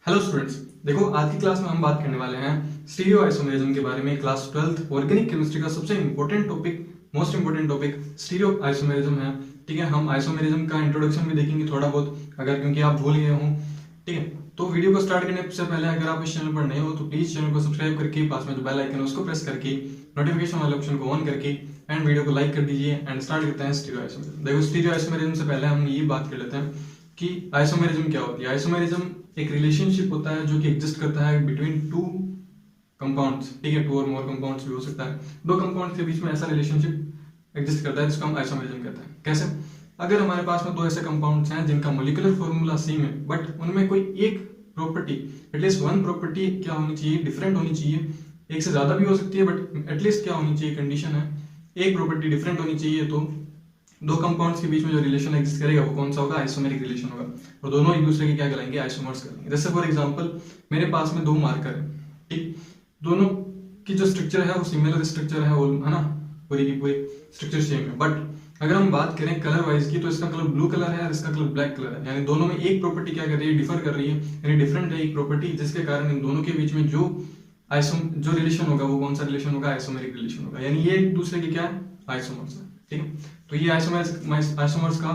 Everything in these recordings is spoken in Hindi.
हेलो स्टूडेंट्स, देखो आज की क्लास में हम बात करने वाले हैं स्टीरियो आइसोमेरिज्म के बारे में। क्लास 12th ऑर्गेनिक केमिस्ट्री का सबसे important topic, most important topic stereo isomerism है। ठीक है, हम आइसोमेरिज्म का इंट्रोडक्शन भी देखेंगे थोड़ा बहुत, अगर क्योंकि आप भूल गए हो। ठीक है, तो वीडियो को स्टार्ट करने से पहले अगर आप इस चैनल पर नए हो तो प्लीज चैनल को सब्सक्राइब करके पास में जो बेल आइकन है उसको प्रेस करके नोटिफिकेशन वाले ऑप्शन को ऑन करके एंड वीडियो को लाइक कर दीजिए एंड स्टार्ट करते हैं स्टीरियो आइसोमेरिज्म। देखो, स्टीरियो आइसोमेरिज्म से पहले हम ये बात कर लेते हैं कि आइसोमेरिज्म क्या होती है। आइसोमेरिज्म एक रिलेशनशिप होता है जो कि एग्जिस्ट करता है बिटवीन टू कंपाउंड्स। ठीक है, टू और मोर कंपाउंड्स भी हो सकता है, दो कंपाउंड्स के बीच में ऐसा रिलेशनशिप एग्जिस्ट करता है जिसको हम आइसोमेरिज्म कहते हैं। कैसे? अगर हमारे पास में दो ऐसे कंपाउंड्स हैं जिनका मॉलिक्यूलर फॉर्मूला सेम है बट उनमें कोई एक प्रॉपर्टी, एटलीस्ट वन प्रॉपर्टी क्या होनी चाहिए, डिफरेंट होनी चाहिए। एक से ज्यादा भी हो सकती है बट एटलीस्ट क्या होनी चाहिए, कंडीशन है एक प्रॉपर्टी डिफरेंट होनी चाहिए। तो दो कंपाउंड्स के बीच में जो रिलेशन एग्जिस्ट करेगा वो कौन सा होगा? आइसोमेरिक रिलेशन होगा। और दोनों एक दूसरे के क्या कहलाएंगे? आइसोमर्स कहलाएंगे। जैसे फॉर एग्जांपल मेरे पास में दो मार्कर है, ठीक, दोनों की जो स्ट्रक्चर है वो सिमिलर स्ट्रक्चर है ना, पूरी की पूरी स्ट्रक्चर सेम है। बट अगर हम बात करें कलर वाइज की तो इसका कलर ब्लू कलर है और इसका कलर ब्लैक कलर है, यानी दोनों में एक प्रॉपर्टी क्या कर रही है? डिफर कर रही है, यानी डिफरेंट है एक प्रॉपर्टी, जिसके कारण इन दोनों के बीच में जो जो रिलेशन होगा वो कौन सा रिलेशन होगा? आइसोमेरिक रिलेशन होगा। यानी ये एक दूसरे के क्या है? आइसोमर्स है। ठीक है, तो ये आइसोमर्स का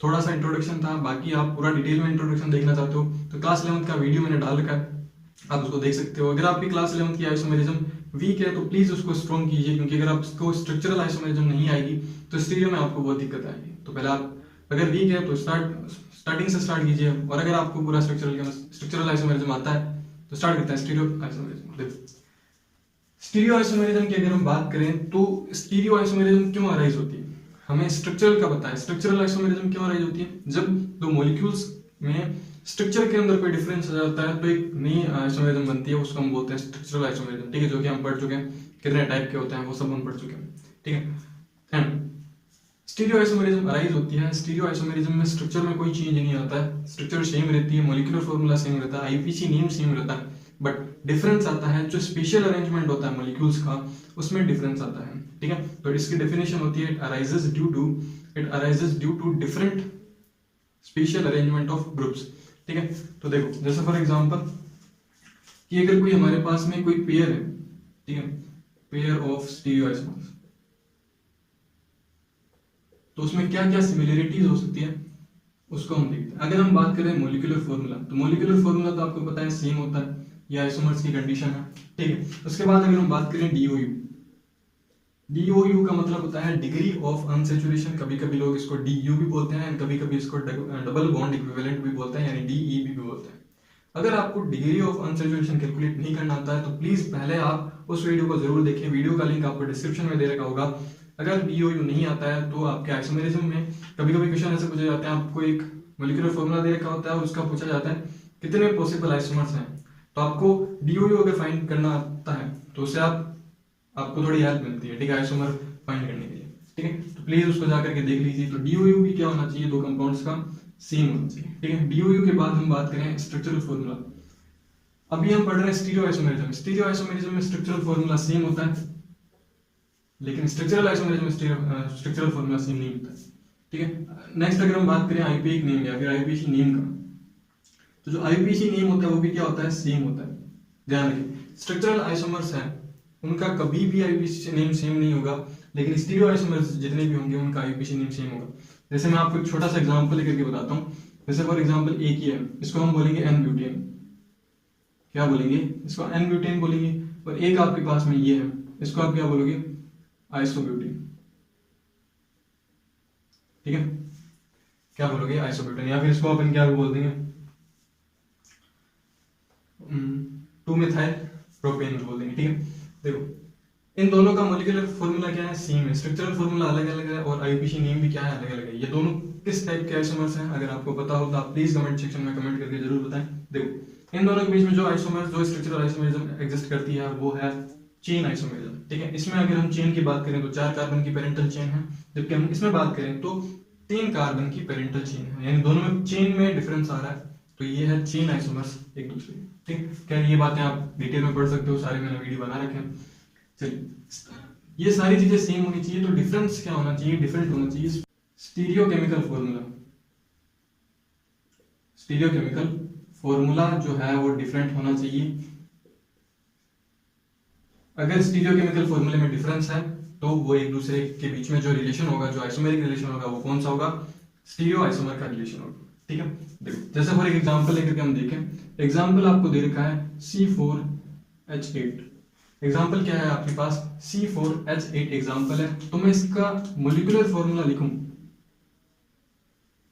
थोड़ा सा इंट्रोडक्शन था। बाकी आप पूरा डिटेल में इंट्रोडक्शन देखना चाहते हो तो क्लास 11th का वीडियो मैंने डाल रखा है, आप उसको देख सकते हो। अगर आपकी क्लास 11th की आइसोमेरिज्म वीक है तो प्लीज उसको स्ट्रॉन्ग कीजिए, क्योंकि अगर आपको स्ट्रक्चरल आइसोमेरिज्म नहीं आएगी तो स्टीरियो में आपको बहुत दिक्कत आएगी। तो पहले आप अगर वीक है तो स्टार्टिंग से स्टार्ट कीजिए, और अगर आपको पूरा स्ट्रक्चरल आइसोमेरिज्म आता है तो स्टार्ट करते हैं स्टीरियो आइसोमेरिज्म। देखो, स्टीरियो आइसोमेरिज्म की अगर हम बात करें तो स्टीरियो आइसोमेरिज्म क्यों अराइज होती है? हमें स्ट्रक्चरल का पता है, स्ट्रक्चरल आइसोमेरिज्म क्यों अराइज होती है? जब दो मॉलिक्यूल्स में स्ट्रक्चर के अंदर कोई डिफरेंस आ जाता है तो एक नई आइसोमेरिज्म बनती है, उसको हम बोलते हैं स्ट्रक्चरल आइसोमेरिज्म। ठीक है, जो कि हम पढ़ चुके हैं, कितने टाइप के होते हैं वो सब हम पढ़ चुके हैं। ठीक है, एंड स्टीरियो आइसोमेरिज्म अराइज होती है। स्टीरियो आइसोमेरिज्म में स्ट्रक्चर में कोई चेंज नहीं आता है, स्ट्रक्चर सेम रहती है, मॉलिक्यूलर फॉर्मूला सेम रहता है, आईपीसी नेम सेम रहता है, बट डिफरेंस आता है जो स्पेशल अरेंजमेंट होता है मॉलिक्यूल्स का, उसमें डिफरेंस आता है। ठीक है, तो इसकी डेफिनेशन होती है it arises due to different spatial arrangement of groups. ठीक है, तो देखो जैसे फॉर एग्जांपल कि अगर कोई हमारे पास में कोई पेयर है, ठीक है, पेयर ऑफ स्टीरियो आइसोमर्स, तो उसमें क्या क्या सिमिलरिटीज हो सकती है उसको हम देखते हैं। अगर हम बात करें मॉलिक्यूलर फॉर्मूला, तो मॉलिक्यूलर फॉर्मूला तो आपको पता है सेम होता है, ये आइसोमर्स की कंडीशन है। ठीक है, उसके बाद अगर हम बात करें डीओयू, डीओयू का मतलब होता है डिग्री ऑफ अनसैचुरेशन। कभी कभी लोग इसको डीयू भी बोलते हैं, कभी कभी इसको डबल बॉन्ड इक्विवेलेंट भी बोलते हैं, यानी डीईबी भी बोलते हैं। अगर आपको डिग्री ऑफ अनसैचुरेशन कैलकुलेट नहीं करना आता है तो प्लीज पहले आप उस वीडियो को जरूर देखें, वीडियो का लिंक आपको डिस्क्रिप्शन में दे रखा होगा। अगर डीओयू नहीं आता है तो आपके आइसोमेरिज्म में कभी कभी क्वेश्चन ऐसे पूछे जाते हैं, आपको एक मॉलिक्यूलर फॉर्मूला दे रखा होता है और उसका पूछा जाता है कितने पॉसिबल आइसोमर्स हैं, तो आपको डीओयू अगर फाइंड करना आता है तो उससे आपको थोड़ी हेल्प मिलती है, ठीक है, आइसोमर फाइंड करने के लिए। ठीक है, तो प्लीज उसको जाकर के देख लीजिए। तो डीओयू भी क्या होना चाहिए? दो कंपाउंड्स का सेम होना चाहिए। ठीक है, डीओयू के बाद हम बात करें स्ट्रक्चरल फॉर्मूला। अभी हम पढ़ रहे हैं स्टीरियो आइसोमेरिज्म। स्टीरियो आइसोमेरिज्म में स्ट्रक्चरल फॉर्मूला सेम होता है, लेकिन स्ट्रक्चरल आइसोमेरिज्म में स्ट्रक्चरल फॉर्मूला सेम नहीं होता है। ठीक है, नेक्स्ट अगर हम बात करें आईपीसी नेम या फिर आईपीसी नेम का, तो जो आईपीसी नेम होता है वो भी क्या होता है? सेम होता है। ध्यान रखिए, स्ट्रक्चरल आइसोमर्स है उनका कभी भी आईपीसी नेम सेम नहीं होगा, लेकिन स्टीरियो आइसोमर्स जितने भी होंगे उनका आईपीसी नेम सेम होगा। जैसे मैं आपको एक छोटा सा एग्जांपल लेकर के बताता हूँ। जैसे फॉर एग्जांपल एक ही है, इसको हम बोलेंगे एन ब्यूटेन। क्या बोलेंगे? इसको एन ब्यूटेन बोलेंगे। और एक आपके पास में ये है, इसको आप क्या बोलोगे? आइसोब्यूटेन। ठीक है, क्या बोलोगे? आइसोब्यूटेन। या फिर इसको अपन क्या बोल देंगे? 2-मेथाइल प्रोपेन बोल देंगे। ठीक है, देखो इन दोनों का मॉलिक्यूलर फॉर्मूला क्या है? सेम है, स्ट्रक्चरल फॉर्मूला अलग अलग है और आईपीसी नेम भी क्या है? अलग अलग है। ये दोनों किस टाइप के आइसोमर्स हैं? अगर आपको पता हो तो आप प्लीज कमेंट सेक्शन में कमेंट करके जरूर बताएं। देखो इन दोनों के बीच में जो आइसोमर्स, जो स्ट्रक्चरल आइसोमेरिज्म एग्जिस्ट करती है वो है चेन आइसोमेरिज्म। ठीक है, इसमें अगर हम चेन की बात करें तो 4 कार्बन की पेरेंटल चेन है, जबकि हम इसमें बात करें तो 3 कार्बन की पेरेंटल चेन है, यानी दोनों में चेन में डिफरेंस आ रहा है। तो ये है चेन आइसोमर्स एक दूसरे। ठीक, क्या ये बातें आप डिटेल में पढ़ सकते हो, सारे मैंने वीडियो बना रखे हैं। चलिए, ये सारी चीजें सेम होनी चाहिए, तो डिफरेंस क्या होना चाहिए? डिफरेंट होना चाहिए। Stereo chemical formula, stereo chemical formula जो है वो डिफरेंट होना चाहिए। अगर स्टीरियोकेमिकल फॉर्मूले में डिफरेंस है तो वो एक दूसरे के बीच में जो रिलेशन होगा, जो आइसोमेरिक रिलेशन होगा, वो कौन सा होगा? स्टीरियो आइसोमर का रिलेशन होगा। ठीक है, देखो जैसे फॉर एक एग्जांपल लेकर के हम देखें। एग्जांपल आपको दे रखा है C4H8। एग्जांपल क्या है आपके पास? C4H8 एग्जांपल है। तो मैं इसका मॉलिक्यूलर फॉर्मूला लिखूं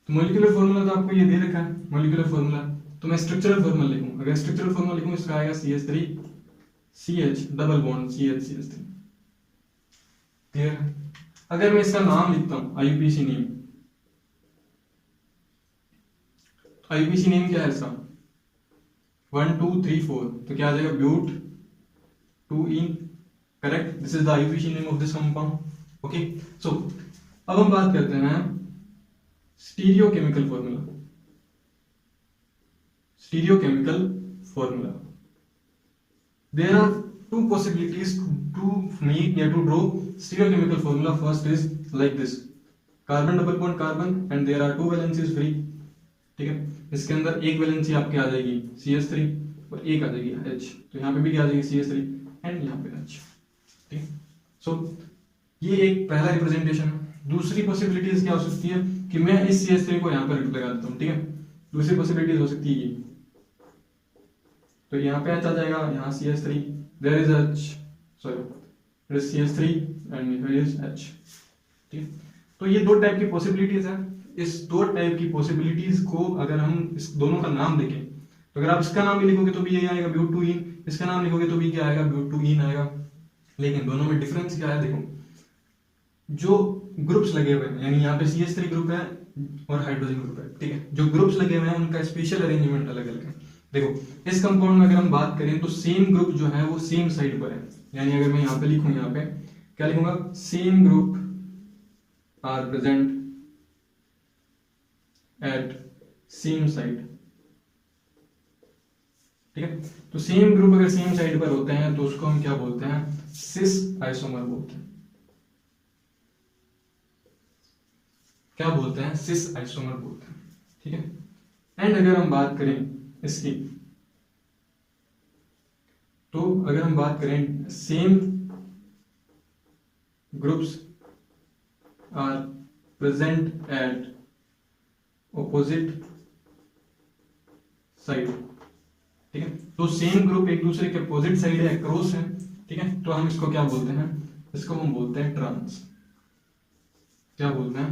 तो मॉलिक्यूलर फॉर्मूला तो आपको ये दे रखा है मॉलिक्यूलर फॉर्मूला, तो मैं स्ट्रक्चरल फॉर्मूला लिखूं। अगर स्ट्रक्चरल फॉर्मूला लिखूं इसका आएगा CH3CH double bond CH3। Clear? अगर मैं इसका नाम लिखता हूं IUPAC नेम, IUPAC नेम क्या है इसका? 1 2 3 4, तो क्या आ जाएगा? But 2ene। Correct, this is the IUPAC name of this compound. Okay, so अब हम बात करते हैं stereochemical formula. Stereochemical formula, there are two possibilities to make या to draw stereochemical formula. First is like this, carbon double bond carbon and there are two valencies free। ठीक है, इसके अंदर एक वैलेंसी आपकी आ जाएगी CH3 और एक आ जाएगी H, तो यहाँ पे भी क्या आ जाएगी CH3 एंड यहाँ पे H। ठीक है, सो ये एक पहला रिप्रेजेंटेशन है। दूसरी पॉसिबिलिटीज क्या हो सकती है कि मैं इस CH3 को यहाँ पर लगा देता हूँ। ठीक है, दूसरी पॉसिबिलिटीज हो सकती है ये, तो यहाँ पे H आ जाएगा, यहाँ CH3, there is H, sorry, there is CH3 and here is H। ठीक है, तो ये दो टाइप की पॉसिबिलिटीज है। इस दो टाइप की पॉसिबिलिटीज को अगर हम इस दोनों का नाम देखें, तो अगर आप इसका नाम भी लिखोगे तो भी यही आएगा ब्यूट 2ene, इसका नाम लिखोगे तो भी क्या आएगा? ब्यूट 2ene आएगा। लेकिन दोनों में डिफरेंस क्या है? देखो, जो ग्रुप्स लगे हुए हैं, यानी यहाँ पे CH3 ग्रुप है और हाइड्रोजन ग्रुप है। ठीक है, जो ग्रुप्स लगे हुए हैं उनका स्पेशल अरेंजमेंट अलग अलग है। देखो इस कंपाउंड में अगर हम बात करें तो सेम ग्रुप जो है वो सेम साइड पर है, यानी अगर मैं यहाँ पे लिखूं, यहाँ पे क्या लिखूंगा? Same group are present at same side. ठीक है, तो सेम ग्रुप अगर सेम साइड पर होते हैं तो उसको हम क्या बोलते हैं? सिस आइसोमर बोलते हैं। क्या बोलते हैं? सिस आइसोमर बोलते हैं। ठीक है, एंड अगर हम बात करें इसकी, तो अगर हम बात करें same groups are present at opposite side. ठीक है, तो सेम ग्रुप एक दूसरे के अपोजिट साइड है, क्रॉस है। ठीक है, तो हम इसको क्या बोलते हैं? इसको हम बोलते हैं ट्रांस। क्या बोलते हैं?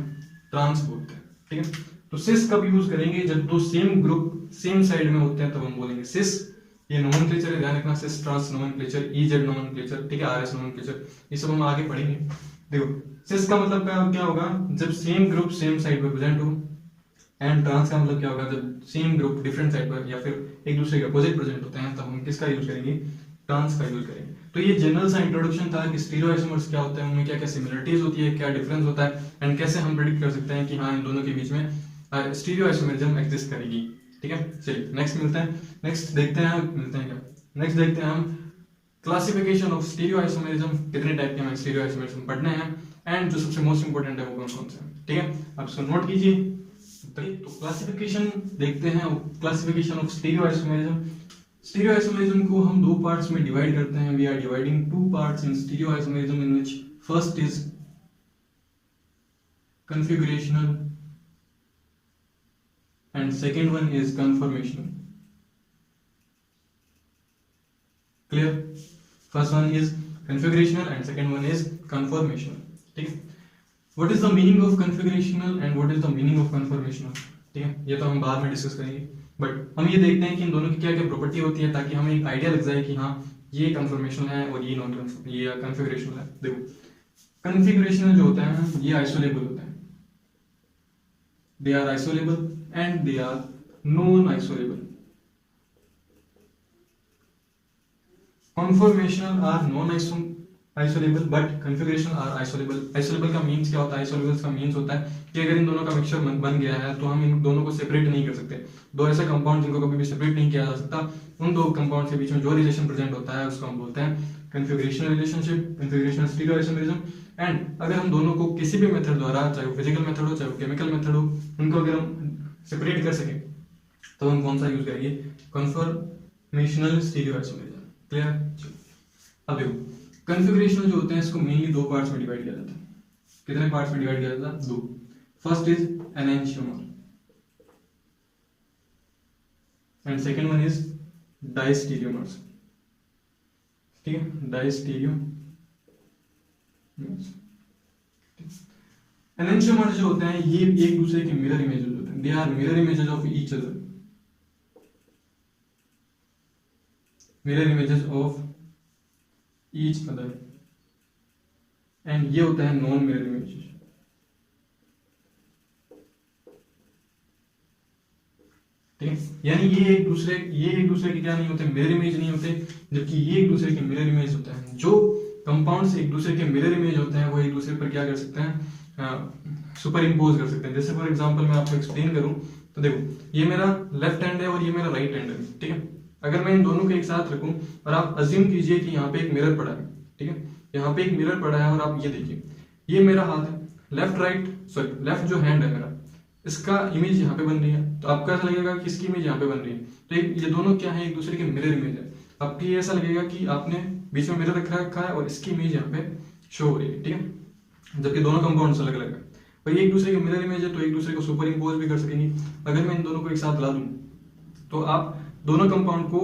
ट्रांस बोलते हैं। ठीक है, तो सिस कब यूज करेंगे? जब दो सेम ग्रुप सेम साइड में होते हैं तब हम बोलेंगे सिस। ये नोमेनक्लेचर है, ध्यान रखना, cis trans nomenclature, EZ nomenclature, ठीक है, RS नोमेनक्लेचर, ये सब हम आगे पढ़ेंगे। देखो सिस का मतलब क्या होगा? जब सेम ग्रुप सेम साइड पर प्रेजेंट हो, एंड ट्रांस का मतलब क्या होगा? जब सेम ग्रुप डिफरेंट साइड पर या फिर एक दूसरे के अपोजिट प्रेजेंट होते हैं तब हम किसका यूज करेंगे? ट्रांस का यूज करेंगे। तो ये जनरल सा इंट्रोडक्शन था कि स्टीरियोआइसोमर्स क्या होते हैं, उनमें क्या क्या सिमिलरिटीज होती है, क्या डिफरेंस होता है, एंड कैसे हम प्रेडिक्ट कर सकते हैं कि हाँ इन दोनों के बीच में स्टीरियोआइसोमरिज्म एग्जिस्ट करेगी। ठीक है, चलिए नेक्स्ट मिलते हैं। नेक्स्ट देखते हैं हम क्लासिफिकेशन ऑफ स्टीरियोआइसोमरिज्म, कितने टाइप के हमें स्टीरियोआइसोमरिज्म पढ़ने हैं, एंड जो सबसे मोस्ट इंपोर्टेंट है वो कौन कौन से हैं। ठीक है, आप इसको नोट कीजिए। तो क्लासिफिकेशन देखते हैं, क्लासिफिकेशन ऑफ स्टीरियोआइसोमरिज्म। स्टीरियोआइसोमरिज्म को हम दो पार्ट्स में डिवाइड करते हैं। We are dividing two parts in stereoisomerism, in which first is configurational and second one is conformational. Clear? First one is configurational and second one is conformational. ठीक है, what is the meaning of configurational and what is the meaning of conformational? ठीक है, ये तो हम बाद में डिस्कस करेंगे, बट हम ये देखते हैं कि इन दोनों की क्या क्या प्रॉपर्टी होती है ताकि हमें एक आइडिया लग जाए कि हाँ ये कंफर्मेशनल है और ये नॉन ये कन्फिगरेशनल है। देखो कन्फिगरेशनल जो होता है ये आइसोलेबल होता है, they are isolable and they are non-isolable. Conformational are non-isolable but configurational are isolable. Isolable का मीन्स क्या होता है? Isolable का मीन्स होता है कि अगर इन दोनों का मिक्सचर बन गया है तो हम इन दोनों को सेपरेट नहीं कर सकते। दो ऐसे कंपाउंड जिनको कभी भी सेपरेट नहीं किया जा सकता, उन दो कंपाउंड के बीच में जो रिलेशन प्रेजेंट होता है उसको हम बोलते हैं कन्फिगरेशनल रिलेशनशिप, कन्फिगरेशनल स्टीरियोआइसोमरिज्म। एंड अगर हम दोनों को किसी भी मेथड द्वारा, चाहे वो फिजिकल मेथड हो चाहे वो केमिकल मेथड हो, उनको अगर हम सेपरेट कर सकें तो हम कौन सा यूज करेंगे, कन्फर्मेशनल स्टीरियो आइसोमेरिज्म। क्लियर। अब देखो कन्फिगरेशन जो होते हैं इसको मेनली दो पार्ट्स में डिवाइड किया जाता है। कितने पार्ट्स में डिवाइड किया जाता है, दो। First is enantiomer and second one is diastereomers. ठीक है, डायस्टीरियोमर्स। एनेंशियोमर्स जो होते हैं ये एक दूसरे के मिरर इमेजेस होते हैं, they are mirror images of each other, mirror images of each other, and ये होता है नॉन मिरर इमेजेस। ठीक है, यानी ये एक दूसरे के क्या नहीं होते, मिरर इमेज नहीं होते, जबकि ये एक दूसरे के मिरर इमेज होते हैं। जो कंपाउंड्स एक दूसरे के मिरर इमेज होते हैं वो एक दूसरे पर क्या कर सकते हैं, सुपर इम्पोज कर सकते हैं। जैसे फॉर एग्जांपल मैं आपको एक्सप्लेन करूं तो देखो ये मेरा लेफ्ट हैंड है और ये मेरा राइट हैंड है। ठीक है, अगर मैं इन दोनों को एक साथ रखूं और आप अज्यूम कीजिए कि यहाँ पे एक मिरर पड़ा है। ठीक है, यहाँ पे एक मिरर पड़ा है और आप ये देखिए ये मेरा हाथ है, लेफ्ट जो हैंड है मेरा, इसका इमेज यहाँ पे बन रही है, तो आपको ऐसा लगेगा कि इसकी इमेज यहाँ पे बन रही है। तो ये दोनों क्या है, एक दूसरे के मिरर इमेज है। आपको ये ऐसा लगेगा कि आपने बीच में मिरर रखा है और इसकी इमेज यहाँ पे शो हो रही है। ठीक है, जबकि दोनों कंपाउंड्स अलग अलग है और ये एक दूसरे के मिरर इमेज है, तो एक दूसरे को सुपर इम्पोज भी कर सकेंगे। अगर मैं इन दोनों को एक साथ ला दूं तो आप दोनों कंपाउंड को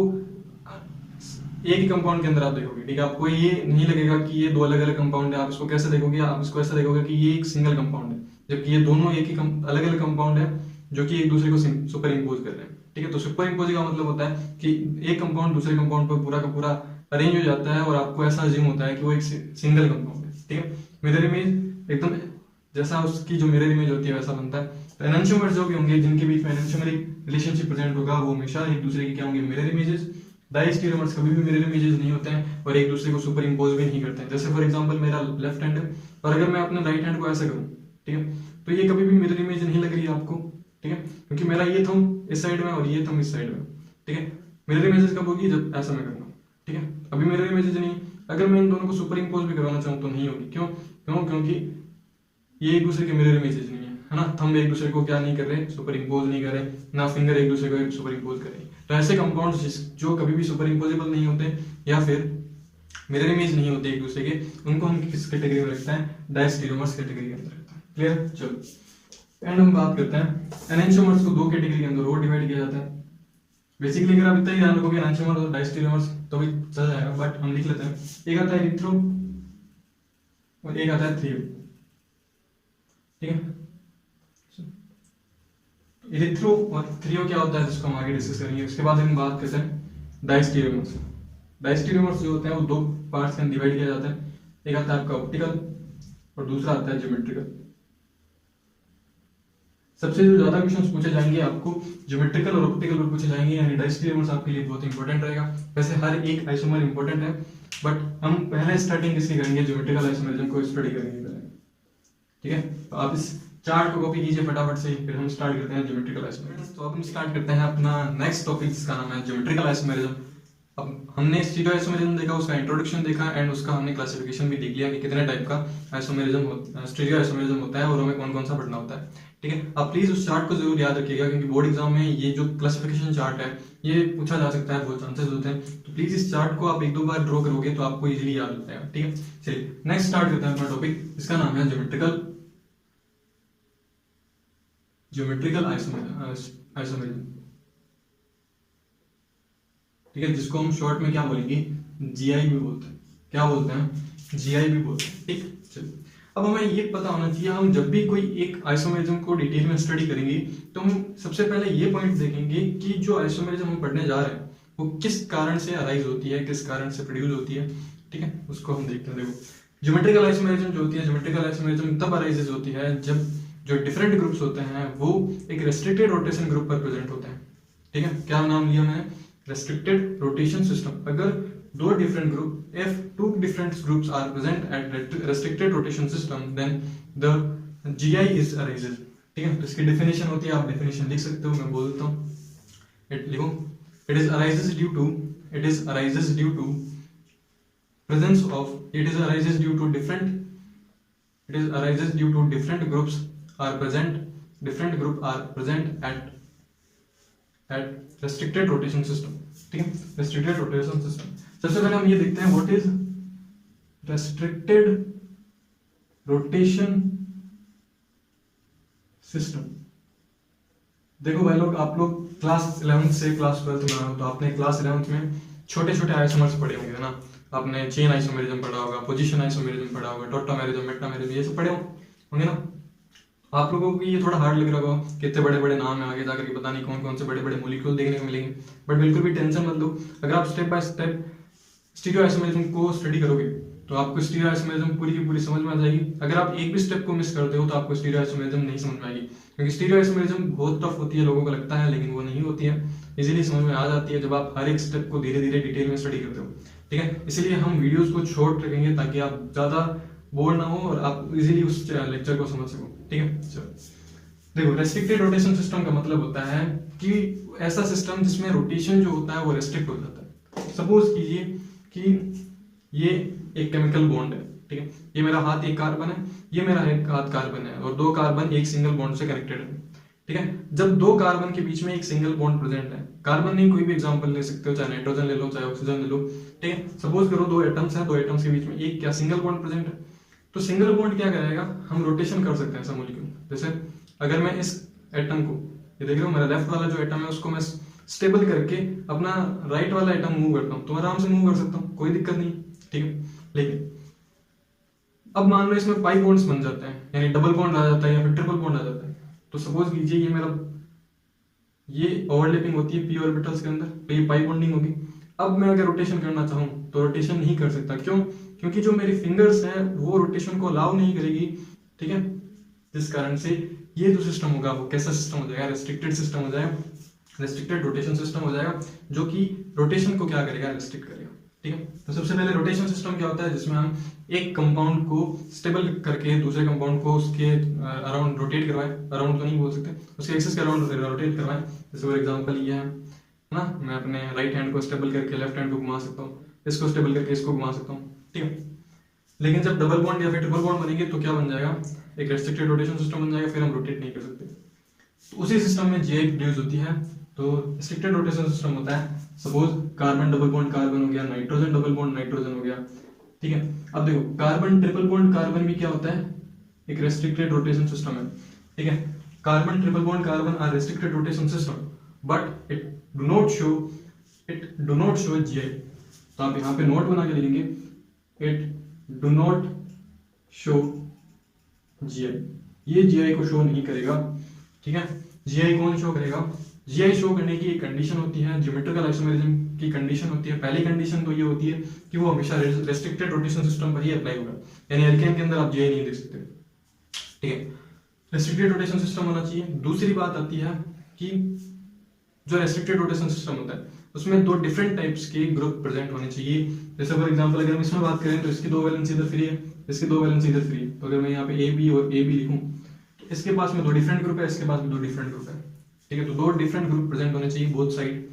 एक ही कंपाउंड के अंदर आप देखोगे। ठीक है, आपको ये नहीं लगेगा कि ये दो अलग अलग कंपाउंड है। आप इसको कैसे देखोगे, आप इसको ऐसा देखोगे कि ये एक सिंगल कंपाउंड है, जबकि ये दोनों एक ही अलग अलग कंपाउंड है जो कि एक दूसरे को सुपर इम्पोज कर रहे हैं। ठीक है, तो सुपर इम्पोज का मतलब होता है कि एक कंपाउंड दूसरे कंपाउंड पर पूरा का पूरा अरेंज हो जाता है और आपको ऐसा अज्यूम होता है कि वो एक सिंगल कंपाउंड है। ठीक है, मिरर इमेज एकदम जैसा उसकी जो मिरर इमेज होती है वैसा बनता है। तो एनेंशियोमर्स जो भी होंगे जिनके बीच में एनेंशियोमरिक रिलेशनशिप प्रेजेंट होगा वो हमेशा एक दूसरे के क्या होंगे, मिरर इमेजेस। डायस्टीरियोमर्स कभी भी मिरर इमेजेस नहीं होते हैं और एक दूसरे को सुपर इम्पोज भी नहीं करते हैं। जैसे फॉर एग्जांपल मेरा लेफ्ट हैंड है और अगर मैं अपने राइट हैंड को ऐसा करूं, ठीक है, तो ये कभी भी मिरर इमेज नहीं लग रही है आपको। ठीक है, क्योंकि मेरा ये थंब इस साइड में और ये थंब इस साइड में। ठीक है, मिरर इमेजेस कब होगी, जब ऐसा मैं करूंगा। ठीक है, अभी मिरर इमेजेस नहीं। अगर मैं इन दोनों को सुपर इम्पोज भी करवाना चाहूँ तो नहीं होगी। क्यों? क्योंकि ये एक दूसरे के मिरर इमेजेस नहीं है ना। थंब एक दूसरे को क्या नहीं कर रहे, सुपर इम्पोज नहीं कर रहे, ना फिंगर एक दूसरे को सुपर इम्पोज कर रहे। तो ऐसे कंपाउंड्स जो कभी भी सुपर इम्पोजेबल नहीं होते या फिर मिरर इमेज नहीं होते एक दूसरे के, उनको हम किस कैटेगरी में रखते हैं, डायस्टीरियोमर्स कैटेगरी के अंदर रखते हैं। क्लियर? चलो एंड हम बात करते हैं एनेंशियोमर्स को दो कैटेगरी के अंदर और डिवाइड किया जाता है। बेसिकली अगर आप इतना ही ध्यान रखोगे एनेंशियोमर और डायस्टीरियोमर्स तो भी चल जाएगा, बट हम लिख लेते हैं। एक आता है इरिथ्रो और एक आता है थ्रियो। ठीक है, इरिथ्रो और थ्रियो क्या होता है जिसको हम आगे डिस्कस करेंगे। उसके बाद हम बात करते हैं डायस्टीरियोमर्स। डायस्टीरियोमर्स जो होते हैं वो दो पार्ट्स में डिवाइड किया जाता है। एक आता है आपका ऑप्टिकल और दूसरा आता है ज्योमेट्रिकल। सबसे जो ज्यादा क्वेश्चंस पूछे जाएंगे आपको ज्योमेट्रिकल और ऑप्टिकल पर पूछे जाएंगे, यानी डायस्टीरियोमर्स आपके लिए बहुत इंपॉर्टेंट रहेगा। वैसे हर एक आइसोमर इंपॉर्टेंट है, बट हम पहले स्टार्टिंग किसकी करेंगे, ज्योमेट्रिकल आइसोमरिज्म को स्टडी करेंगे पहले। ठीक है, तो आप इस चार्ट को कॉपी कीजिए फटाफट से, फिर हम स्टार्ट करते हैं ज्योमेट्रिकल आइसोमरिज्म। तो अब हम स्टार्ट करते हैं अपना नेक्स्ट टॉपिक जिसका नाम है ज्योमेट्रिकल आइसोमरिज्म। अब हमने स्टीरियो आइसोमरिज्म देखा, उसका इंट्रोडक्शन देखा एंड उसका हमने क्लासिफिकेशन भी देख लिया कि कितने टाइप का आइसोमरिज्म स्टीरियो आइसोमरिज्म होता है और हमें कौन कौन सा पढ़ना होता है। ठीक है, आप प्लीज उस चार्ट को जरूर याद रखिएगा क्योंकि बोर्ड एग्जाम में ये जो क्लासिफिकेशन चार्ट है ये पूछा जा सकता है, बहुत चांसेस होते हैं। तो प्लीज इस चार्ट को आप एक दो बार ड्रॉ करोगे तो आपको इजीली याद हो जाएगा। ठीक है, चलिए नेक्स्ट स्टार्ट करते हैं अपना टॉपिक, इसका नाम है ज्योमेट्रिकल आइसोमरिज्म। ठीक है, जिसको हम शॉर्ट में क्या बोलेंगे, जीआई भी बोलते हैं। क्या बोलते हैं, जीआई भी बोलते हैं। ठीक, चलिए अब हमें ये पता होना चाहिए, हम जब भी कोई एक आइसोमरिज्म को डिटेल में स्टडी करेंगे तो हम सबसे पहले ये पॉइंट देखेंगे कि जो आइसोमरिज्म हम पढ़ने जा रहे हैं वो किस कारण से अराइज होती है, किस कारण से प्रोड्यूस होती है। ठीक है, उसको हम देखते हैं। देखो ज्योमेट्रिकल आइसोमरिज्म जो होती है, ज्योमेट्रिकल आइसोमरिज्म तब अराइजेस होती है जब जो डिफरेंट ग्रुप्स होते हैं वो एक रेस्ट्रिक्टेड रोटेशन ग्रुप पर प्रेजेंट होते हैं। ठीक है, क्या नाम लिया मैंने, रेस्ट्रिक्टेड रोटेशन सिस्टम। अगर दो different group if two different groups are present at restricted rotation system then the GI is arises। ठीक है, तो इसकी डेफिनेशन होती है, आप डेफिनेशन लिख सकते हो, मैं बोल देता हूँ। लिखो, it is arises due to presence of it is arises due to different groups are present at at restricted rotation system. ठीक है, रेस्ट्रिक्टेड रोटेशन सिस्टम। सबसे पहले हम ये देखते हैं what is restricted rotation system. देखो भाई लोग, आप लोग क्लास 11th से क्लास 12th में आए हो, तो आपने क्लास 11th में छोटे छोटे आइसोमर्स पढ़े होंगे ना। आपने चेन आइसोमेरिज्म पढ़ा होगा, पोजीशन आइसोमेरिज्म पढ़ा होगा, टॉटोमेरिज्म, मेटामेरिज्म, ये सब पढ़े होंगे ना। आप लोगों को ये थोड़ा हार्ड लग रहा होगा, कितने बड़े बड़े नाम है, आगे जाकर के पता नहीं कौन कौन से बड़े बड़े मॉलिक्यूल देखने को मिलेंगे। बट बिल्कुल भी टेंशन मत लो, अगर आप step by step stereo isomerism को स्टडी करोगे तो आपको स्टीरियो आइसोमेरिज्म पूरी की पूरी समझ में आ जाएगी। अगर आप एक भी स्टेप को मिस करते हो तो आपको स्टीरियो आइसोमेरिज्म नहीं समझ में आएगी, क्योंकि स्टीरियो आइसोमेरिज्म बहुत टफ होती है, लोगों को लगता है, लेकिन वो नहीं होती है, इजीली समझ में आ जाती है जब आप हर एक स्टेप को धीरे धीरे डिटेल में स्टडी करते हो। ठीक है, इसलिए हम वीडियोस को शॉर्ट रखेंगे ताकि आप ज्यादा बोर ना हो और आप इजीली उस लेक्चर को समझ सको। ठीक है, चलो देखो, रेस्ट्रिक्टेड रोटेशन सिस्टम का मतलब होता है कि ऐसा सिस्टम जिसमें रोटेशन जो होता है वो रेस्ट्रिक्ट हो जाता है। सपोज कीजिए कि ये एक केमिकल बॉन्ड है। ठीक है, ये मेरा हाथ एक कार्बन है, ये मेरा एक हाथ कार्बन है, और दो कार्बन एक सिंगल बॉन्ड से कनेक्टेड है। ठीक है, जब दो कार्बन के बीच में एक सिंगल बॉन्ड प्रेजेंट है, कार्बन नहीं, कोई भी एग्जांपल ले सकते हो, चाहे नाइट्रोजन ले लो, चाहे ऑक्सीजन ले लो। ठीक है, सपोज करो दो एटम्स हैं, दो एटम्स के बीच में एक क्या सिंगल बॉन्ड प्रेजेंट है, तो सिंगल बॉन्ड क्या करेगा, हम रोटेशन कर सकते हैं ऐसा मॉलिक्यूल। जैसे अगर मैं इस एटम को, ये देख रहे हो, मेरा लेफ्ट वाला जो एटम है उसको मैं स्टेबल करके अपना राइट वाला एटम मूव करता हूँ, तो आराम से मूव कर सकता हूँ, कोई दिक्कत नहीं। ठीक है, लेकिन अब मान लो इसमें पाई बॉन्ड्स बन जाते हैं, यानी डबल बॉन्ड आ जाता है या फिर ट्रिपल बॉन्ड आ जाता है, तो सपोज कीजिए ये मेरा, ये ओवरलैपिंग होती है पी ऑर्बिटल्स के अंदर, तो ये पाई बॉन्डिंग होगी। अब मैं अगर रोटेशन करना चाहूँ तो रोटेशन नहीं कर सकता, क्यों? क्योंकि जो मेरी फिंगर्स हैं वो रोटेशन को अलाउ नहीं करेगी। ठीक है, जिस कारण से ये जो सिस्टम होगा वो कैसा सिस्टम हो जाएगा, रेस्ट्रिक्टेड सिस्टम हो जाएगा, रेस्ट्रिक्टेड रोटेशन सिस्टम हो जाएगा, जो कि रोटेशन को क्या करेगा, रेस्ट्रिक्ट करेगा। ठीक है, तो सबसे पहले रोटेशन सिस्टम क्या होता है, जिसमें हम एक कंपाउंड को स्टेबल करके दूसरे कंपाउंड को उसके अराउंड रोटेट करवाएं, अराउंड तो नहीं बोल सकते, उसके एक्सिस के अराउंड रोटेट करवाएं। जैसे फॉर एग्जांपल ये है ना, मैं अपने राइट हैंड को स्टेबल करके लेफ्ट हैंड को घुमा सकता हूँ, इसको स्टेबल करके इसको घुमा सकता हूँ। ठीक है, लेकिन जब डबल बॉन्ड या फिर ट्रिपल बॉन्ड बनेंगे तो क्या बन जाएगा, एक रेस्ट्रिक्टेड रोटेशन सिस्टम बन जाएगा, फिर हम रोटेट नहीं कर सकते। तो उसी सिस्टम में जीआई प्रोड्यूस होती है। तो रेस्ट्रिक्टेड रोटेशन सिस्टम होता है, suppose carbon double bond carbon हो गया, नाइट्रोजन डबल बॉन्ड नाइट्रोजन हो गया। ठीक है, अब देखो कार्बन ट्रिपल बॉन्ड कार्बन भी क्या होता है, एक रेस्ट्रिक्टेड रोटेशन सिस्टम है। ठीक है, carbon triple bond carbon are restricted rotation system, but it do not show GI. तो आप यहाँ पे नोट बना के लिखेंगे, it do not show GI, ये जीआई को शो नहीं करेगा। ठीक है, जीआई कौन शो करेगा, जीआई शो करने की एक कंडीशन होती है, ज्योमेट्रिकल आइसोमेरिज्म की कंडीशन होती है। पहली कंडीशन तो ये होती है कि वो हमेशा रेस्ट्रिक्टेड रोटेशन सिस्टम पर ही अप्लाई होगा, यानी एल्केन के अंदर आप जीआई नहीं देख सकते। ठीक है, रेस्ट्रिक्टेड रोटेशन सिस्टम होना चाहिए। दूसरी बात आती है कि जो रेस्ट्रिक्टेड रोटेशन सिस्टम होता है उसमें दो डिफरेंट टाइप्स के ग्रुप प्रेजेंट होने चाहिए। जैसे फॉर एग्जांपल अगर हम इसमें बात करें तो इसकी दो वैलेंसी इधर फ्री है, इसकी दो वैलेंसी इधर फ्री है। तो अगर मैं यहाँ पे ए बी और ए बी लिखूं तो इसके पास में दो डिफरेंट ग्रुप है, इसके पास में दो डिफरेंट ग्रुप है। ठीक है, तो दो डिफरेंट ग्रुप प्रेजेंट होने चाहिए बोथ साइड,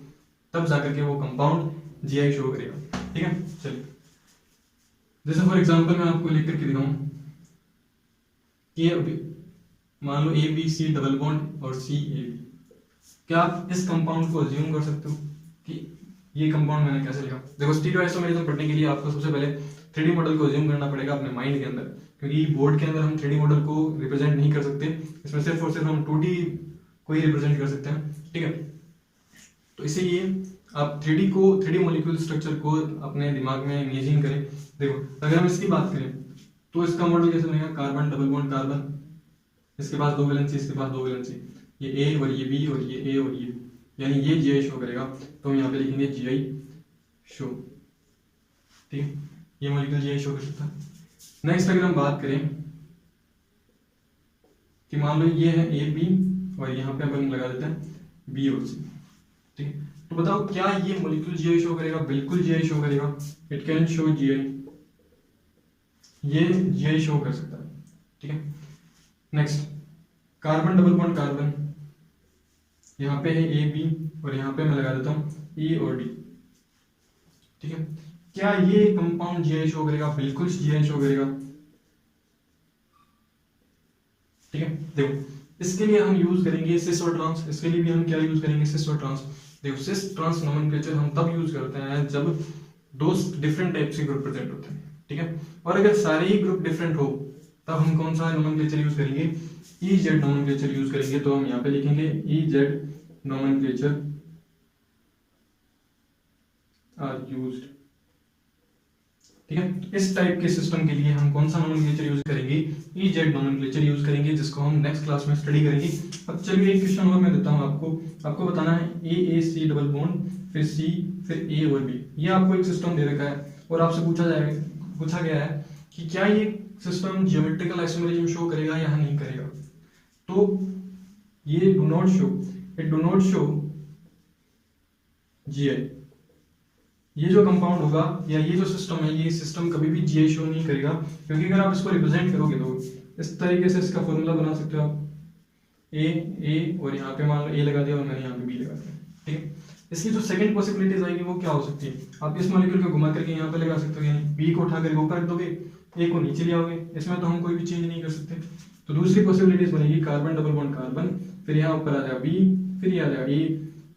तब जाकर के वो कंपाउंड जीआई शो करेगा। ठीक है, चलिए जैसे फॉर एग्जांपल मैं आपको लिख करके दिखाऊं कि अभी मान लो A B C double bond और सी ए बी, क्या आप इस कंपाउंड को अज्यूम कर सकते हो कि ये कंपाउंड मैंने कैसे लिखा? देखो स्टीरियो आइसोमेरिज्म पढ़ने के लिए आपको सबसे पहले 3D मॉडल को अज्यूम करना पड़ेगा अपने माइंड के अंदर, क्योंकि बोर्ड के अंदर हम 3D मॉडल को रिप्रेजेंट नहीं कर सकते, इसमें सिर्फ और सिर्फ हम 2D को ही रिप्रेजेंट कर सकते हैं। ठीक है, तो इसीलिए आप 3D मॉलिक्यूल स्ट्रक्चर को अपने दिमाग में इमेजिन करें। देखो अगर हम इसकी बात करें तो इसका मॉडल कैसे बनेगा, कार्बन डबल बॉन्ड कार्बन, इसके पास दो वैलेंसी, इसके पास दो वैलेंसी, ये ए और ये बी और ये ए और ये, यानी ये जीआई शो करेगा। तो हम यहाँ पे लिखेंगे जीआई शो। ठीक है, ये मॉलिक्यूल जीआई शो कर सकता है। नेक्स्ट अगर हम बात करें कि मान लो ये है ए बी और यहाँ पे अपन लगा देते हैं बी और सी। ठीक है, तो बताओ क्या ये मॉलिक्यूल जीआई शो करेगा? बिल्कुल जीआई शो करेगा, इट कैन शो जीआई, ये जीआई शो कर सकता है। ठीक है, next carbon double bond carbon, यहाँ पे है ए बी और यहाँ पे मैं लगा देता हूँ ई और डी। ठीक है, क्या ये कंपाउंड जीआई शो करेगा? बिल्कुल जीआई शो करेगा। ठीक है, देखो इसके लिए हम यूज करेंगे सिस और ट्रांस। इसके लिए भी हम क्या यूज करेंगे, सिस और ट्रांस। देखो सिस ट्रांस नोमेनक्लेचर हम तब यूज करते हैं जब दो डिफरेंट टाइप्स के ग्रुप प्रेजेंट होते हैं, ठीक है। और अगर सारे ही ग्रुप डिफरेंट हो तब हम कौन सा नोमेनक्लेचर यूज करेंगे, EZ नोमेनक्लेचर यूज करेंगे। तो हम यहाँ पे लिखेंगे EZ नोमेनक्लेचर आर यूज्ड, ठीक है। इस टाइप के सिस्टम के लिए हम कौन सा नोमेनक्लेचर यूज करेंगे, EZ नोमेनक्लेचर यूज करेंगे, जिसको हम नेक्स्ट क्लास में स्टडी करेंगे। अब चलिए एक क्वेश्चन और मैं देता हूं आपको बताना है AAC डबल बॉन्ड, फिर C, फिर A और B। ये आपको एक सिस्टम दे रखा है और आपसे पूछा गया है कि क्या ये सिस्टम ज्योमेट्रिकल आइसोमेरिज्म शो करेगा या नहीं करेगा। तो ये डू नॉट शो GI। ये जो कंपाउंड होगा या ये जो सिस्टम है, ये सिस्टम कभी भी GI शो नहीं करेगा, क्योंकि अगर आप इसको रिप्रेजेंट करोगे तो इस तरीके से इसका फॉर्मूला बना सकते हो आप, A और यहाँ पे मान लो A लगा दिया और मैंने यहाँ पे B लगा दिया, ठीक है। इसकी जो सेकंड पॉसिबिलिटीज आएगी वो क्या हो सकती है, आप इस मॉलिक्यूल को घुमा करके यहाँ पे लगा सकते हो, यानी B को उठा करके ऊपर रख दोगे, A को नीचे ले आओगे, इसमें तो हम कोई भी चेंज नहीं कर सकते। तो दूसरी पॉसिबिलिटीज बनेगी कार्बन डबल बॉन्ड कार्बन, फिर यहाँ ऊपर आ जाएगा B, फिर ये आ जाएगा A,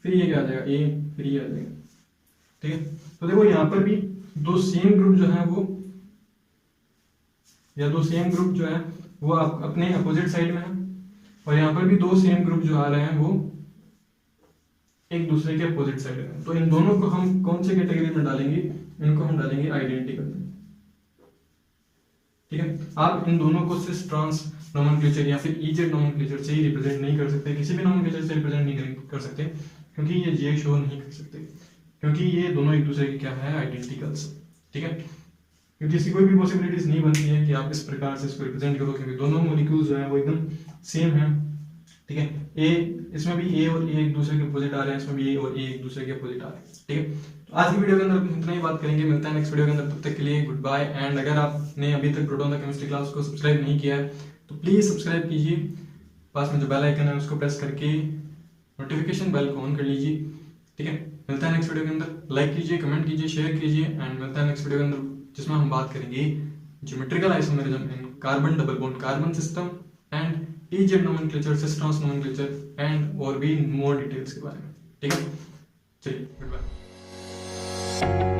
फिर ये क्या आ जाएगा A, फिर ये आ जाएगा, ठीक है। तो देखो यहाँ पर भी दो सेम ग्रुप जो है वो, या दो सेम ग्रुप जो है वो आप अपने अपोजिट साइड में है, और यहाँ पर भी दो सेम ग्रुप जो आ रहे हैं वो एक दूसरे के अपोजिट साइड में। तो इन दोनों को हम कौन से कैटेगरी में डालेंगे, इनको हम डालेंगे आइडेंटिकल, ठीक है। आप इन दोनों को सिस ट्रांस नोमेनक्लेचर या फिर EZ नोमेनक्लेचर से ही रिप्रेजेंट नहीं कर सकते, किसी भी नोमेनक्लेचर से रिप्रेजेंट नहीं कर सकते, क्योंकि ये GI शो नहीं कर सकते, क्योंकि ये दोनों एक दूसरे के क्या है, आइडेंटिकल्स, ठीक है। क्योंकि इसकी कोई भी पॉसिबिलिटीज नहीं बनती है कि आप इस प्रकार से इसको रिप्रेजेंट करो, क्योंकि दोनों मॉलिक्यूल्स जो है वो एकदम सेम है, ठीक है। इसमें भी A और A एक दूसरे के अपोजिट आ रहे हैं, इसमें भी A और A एक दूसरे के अपोजिट आ रहे हैं, ठीक है। तो आज की वीडियो के अंदर इतना ही बात करेंगे, मिलता है नेक्स्ट वीडियो के अंदर, तब तक के लिए गुड बाय। एंड अगर आपने अभी तक प्रोटॉन द केमिस्ट्री क्लास को सब्सक्राइब नहीं किया है तो प्लीज सब्सक्राइब कीजिए, पास में जो बेल आइकन है उसको प्रेस करके नोटिफिकेशन बेल को ऑन कर लीजिए, ठीक है। मिलता है नेक्स्ट वीडियो के अंदर, लाइक कीजिए, कमेंट कीजिए, शेयर कीजिए, एंड मिलता है नेक्स्ट वीडियो के अंदर, जिसमें हम बात करेंगे geometrical isomerism in carbon double bond carbon system and EZ nomenclature, cis trans nomenclature and और भी मोर डिटेल्स के बारे में, ठीक है। चलिए गुड बाय।